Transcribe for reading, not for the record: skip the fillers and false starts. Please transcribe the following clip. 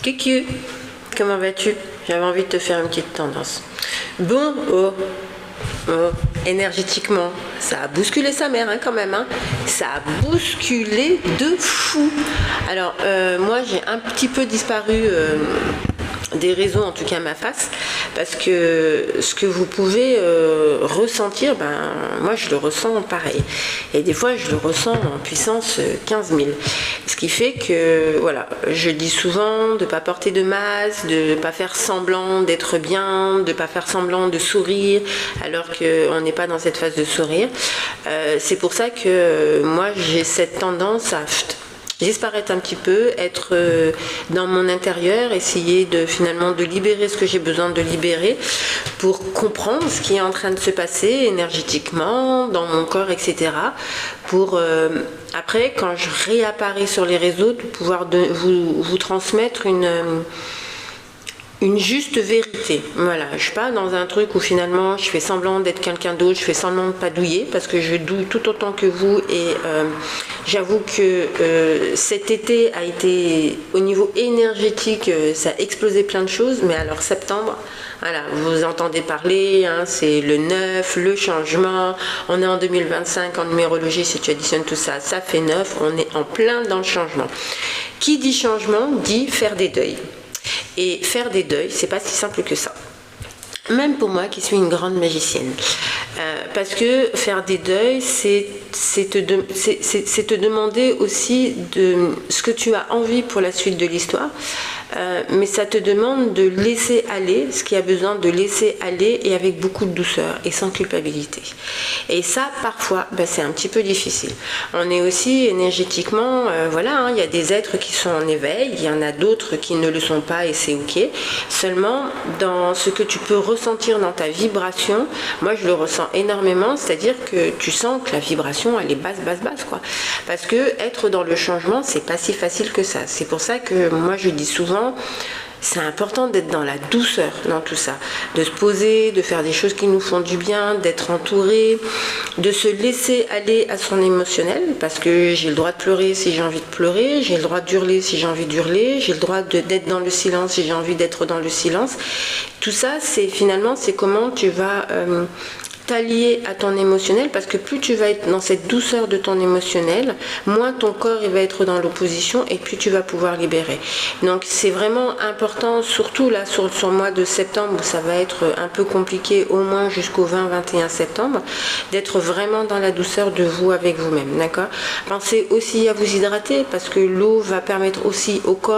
Kiku, comment vas-tu? J'avais envie de te faire une petite tendance. Bon, énergétiquement, ça a bousculé sa mère quand même. Ça a bousculé de fou. Alors, moi, j'ai un petit peu disparu des réseaux, en tout cas ma face, parce que ce que vous pouvez ressentir, moi je le ressens pareil, et des fois je le ressens en puissance 15 000, ce qui fait que voilà, je dis souvent de ne pas porter de masque, de ne pas faire semblant d'être bien, de ne pas faire semblant de sourire alors qu'on n'est pas dans cette phase de sourire. C'est pour ça que moi j'ai cette tendance à disparaître un petit peu, être dans mon intérieur, essayer de finalement de libérer ce que j'ai besoin de libérer pour comprendre ce qui est en train de se passer énergétiquement, dans mon corps, etc. Pour après, quand je réapparais sur les réseaux, de pouvoir vous transmettre une juste vérité. Voilà, je suis pas dans un truc où finalement je fais semblant d'être quelqu'un d'autre, je fais semblant de pas douiller, parce que je douille tout autant que vous, et j'avoue que cet été a été, au niveau énergétique, ça a explosé plein de choses, mais alors septembre, voilà, vous entendez parler, c'est le neuf, le changement, on est en 2025, en numérologie, si tu additionnes tout ça, ça fait 9, on est en plein dans le changement. Qui dit changement, dit faire des deuils. Et faire des deuils, c'est pas si simple que ça. Même pour moi qui suis une grande magicienne. Parce que faire des deuils, c'est te demander aussi de ce que tu as envie pour la suite de l'histoire. Mais ça te demande de laisser aller ce qui a besoin de laisser aller, et avec beaucoup de douceur et sans culpabilité. Et ça, parfois, c'est un petit peu difficile. On est aussi énergétiquement, il y a des êtres qui sont en éveil, il y en a d'autres qui ne le sont pas, et c'est ok. Seulement, dans ce que tu peux ressentir dans ta vibration, moi je le ressens énormément, c'est-à-dire que tu sens que la vibration, elle est basse, quoi. Parce que être dans le changement, c'est pas si facile que ça. C'est pour ça que moi je dis souvent, c'est important d'être dans la douceur dans tout ça, de se poser, de faire des choses qui nous font du bien, d'être entouré, de se laisser aller à son émotionnel, parce que j'ai le droit de pleurer si j'ai envie de pleurer, j'ai le droit d'hurler si j'ai envie d'hurler, j'ai le droit d'être dans le silence si j'ai envie d'être dans le silence. Tout ça, c'est comment tu vas t'allier à ton émotionnel, parce que plus tu vas être dans cette douceur de ton émotionnel, moins ton corps il va être dans l'opposition, et plus tu vas pouvoir libérer. Donc c'est vraiment important, surtout là sur le mois de septembre, où ça va être un peu compliqué, au moins jusqu'au 20-21 septembre, d'être vraiment dans la douceur de vous avec vous-même, d'accord? Pensez aussi à vous hydrater, parce que l'eau va permettre aussi au corps